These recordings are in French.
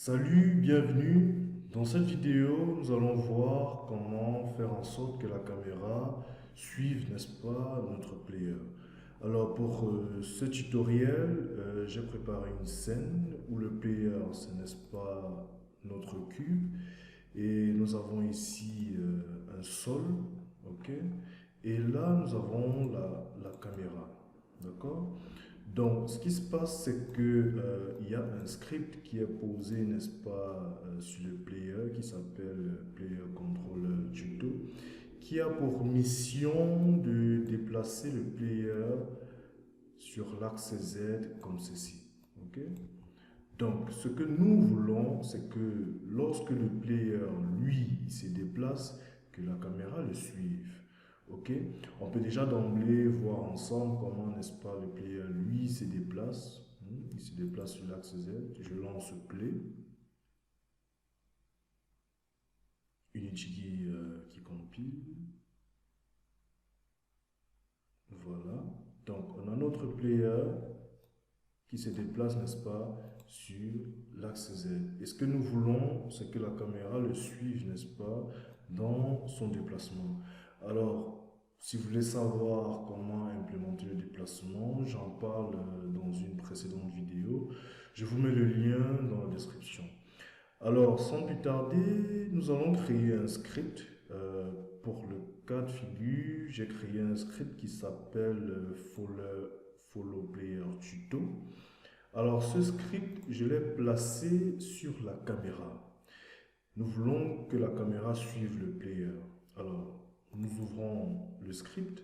Salut, bienvenue. Dans cette vidéo, nous allons voir comment faire en sorte que la caméra suive, n'est-ce pas, notre player. Alors pour ce tutoriel, j'ai préparé une scène où le player, c'est n'est-ce pas, notre cube. Et nous avons ici un sol, ok? Et là, nous avons la caméra, d'accord? Donc, ce qui se passe, c'est que il y a un script qui est posé, n'est-ce pas, sur le player qui s'appelle Player Controller Tuto, qui a pour mission de déplacer le player sur l'axe Z comme ceci. Ok? Donc, ce que nous voulons, c'est que lorsque le player, lui, il se déplace, que la caméra le suive. Ok? On peut déjà d'emblée voir ensemble comment, n'est-ce pas, le player, lui, se déplace. Il se déplace sur l'axe Z. Je lance play. Unity qui compile. Voilà. Donc, on a notre player qui se déplace, n'est-ce pas, sur l'axe Z. Et ce que nous voulons, c'est que la caméra le suive, n'est-ce pas, dans son déplacement. Alors, si vous voulez savoir comment implémenter le déplacement, j'en parle dans une précédente vidéo. Je vous mets le lien dans la description. Alors, sans plus tarder, nous allons créer un script. Pour le cas de figure, j'ai créé un script qui s'appelle Follow Player Tuto. Alors, ce script, je l'ai placé sur la caméra. Nous voulons que la caméra suive le player. Alors, nous ouvrons le script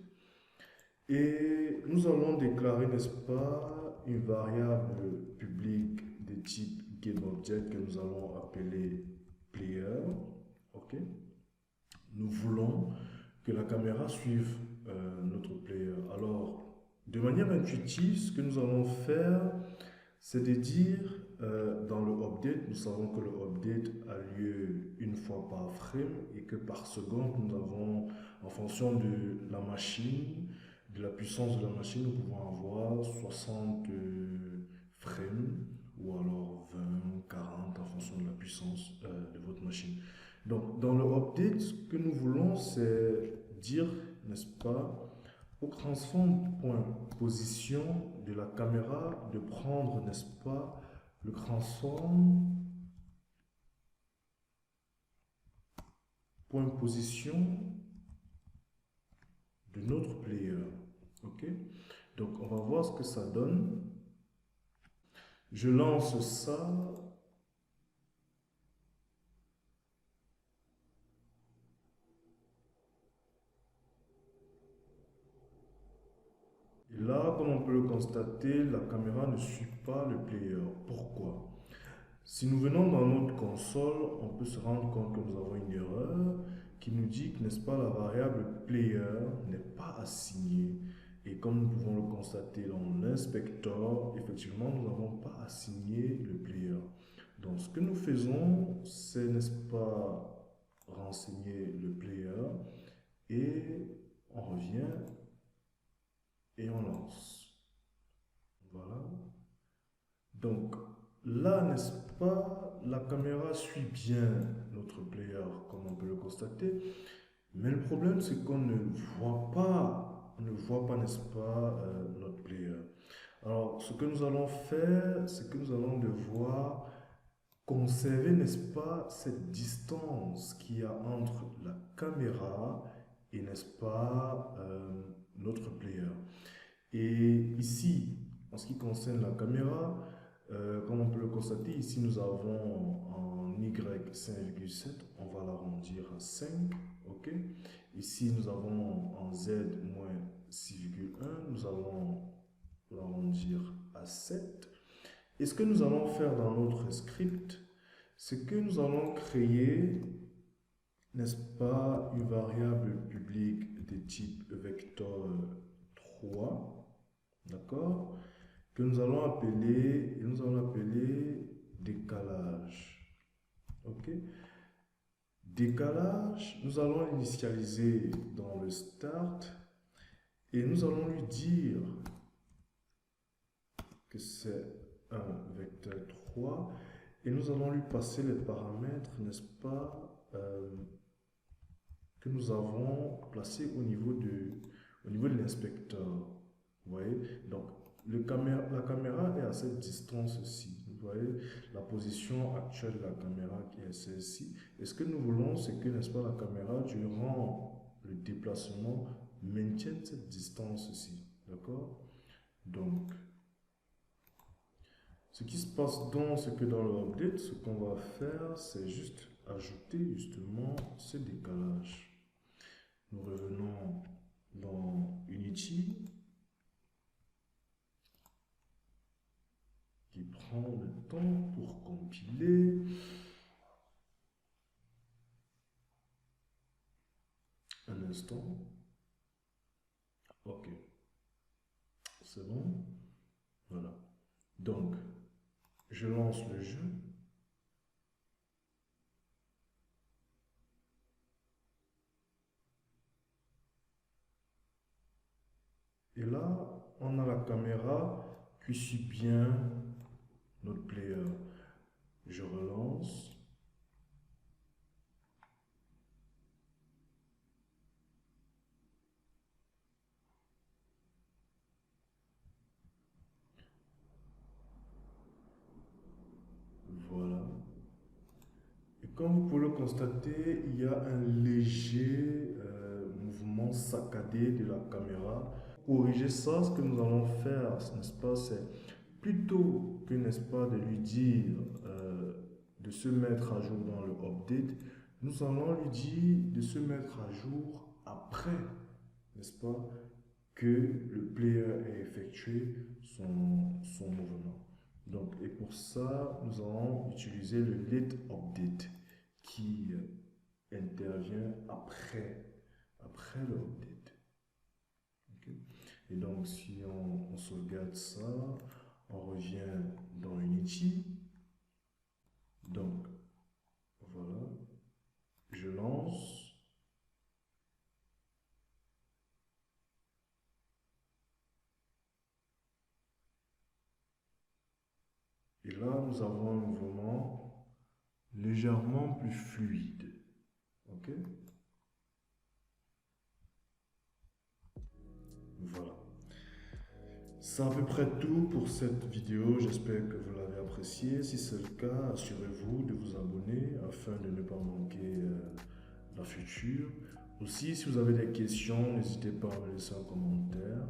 et nous allons déclarer, n'est-ce pas, une variable publique de type GameObject que nous allons appeler player. Ok? Nous voulons que la caméra suive notre player. Alors, de manière intuitive, ce que nous allons faire, c'est de dire dans le update, nous savons que le update a lieu une fois par frame et que par seconde, nous avons, en fonction de la machine, de la puissance de la machine, nous pouvons avoir 60 frames ou alors 20, 40 en fonction de la puissance de votre machine. Donc, dans le update, ce que nous voulons, c'est dire, n'est-ce pas, au transform.position de la caméra de prendre, n'est-ce pas, le transform.position de notre player. Ok? Donc, on va voir ce que ça donne. Je lance ça. Et là, comme on peut le constater, la caméra ne suit pas le player. Pourquoi? Si nous venons dans notre console, on peut se rendre compte que nous avons une erreur qui nous dit que, n'est-ce pas, la variable player n'est pas assignée. Et comme nous pouvons le constater dans l'inspecteur, effectivement, nous n'avons pas assigné le player. Donc, ce que nous faisons, c'est, n'est-ce pas, renseigner le player et on revient et on lance. Voilà. Donc là, n'est-ce pas, la caméra suit bien notre player, comme on peut le constater. Mais le problème, c'est qu'on ne voit pas, n'est-ce pas, notre player. Alors, ce que nous allons faire, c'est que nous allons devoir conserver, n'est-ce pas, cette distance qu'il y a entre la caméra et, n'est-ce pas, notre player. Et ici, en ce qui concerne la caméra, comme on peut le constater, ici nous avons en Y 5,7, on va l'arrondir à 5, ok? Ici nous avons en Z moins 6,1, nous allons l'arrondir à 7. Et ce que nous allons faire dans notre script, c'est que nous allons créer, n'est-ce pas, une variable publique de type vector 3, d'accord, que nous allons appeler décalage. Ok? Décalage, nous allons l'initialiser dans le start et nous allons lui dire que c'est un vecteur 3. et nous allons lui passer les paramètres, n'est-ce pas, que nous avons placés au niveau de l'inspecteur. Vous voyez, donc la caméra est à cette distance-ci. Vous voyez la position actuelle de la caméra qui est celle-ci. Et ce que nous voulons, c'est que, n'est-ce pas, la caméra, durant le déplacement, maintienne cette distance-ci. D'accord? Donc, ce qui se passe donc, c'est que dans le update, ce qu'on va faire, c'est juste ajouter justement ce décalage. Nous revenons dans Unity, qui prend le temps pour compiler. Un instant. Ok. C'est bon. Voilà. Donc, je lance le jeu. Et là, on a la caméra qui suit bien notre player. Je relance. Voilà. Et comme vous pouvez le constater, il y a un léger mouvement saccadé de la caméra. Pour corriger ça, ce que nous allons faire, n'est-ce pas, c'est plutôt que, n'est-ce pas, de lui dire de se mettre à jour dans le update, nous allons lui dire de se mettre à jour après, n'est-ce pas, que le player ait effectué son mouvement. Donc, et pour ça, nous allons utiliser le late update qui intervient après le update. Okay? Et donc, si on sauvegarde ça, on revient dans Unity. Donc, voilà, je lance. Et là, nous avons un mouvement légèrement plus fluide. Ok? Voilà. C'est à peu près tout pour cette vidéo. J'espère que vous l'avez appréciée. Si c'est le cas, assurez-vous de vous abonner afin de ne pas manquer la future. Aussi, si vous avez des questions, n'hésitez pas à me laisser un commentaire.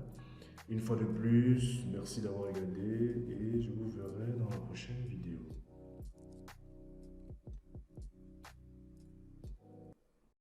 Une fois de plus, merci d'avoir regardé et je vous verrai dans la prochaine vidéo.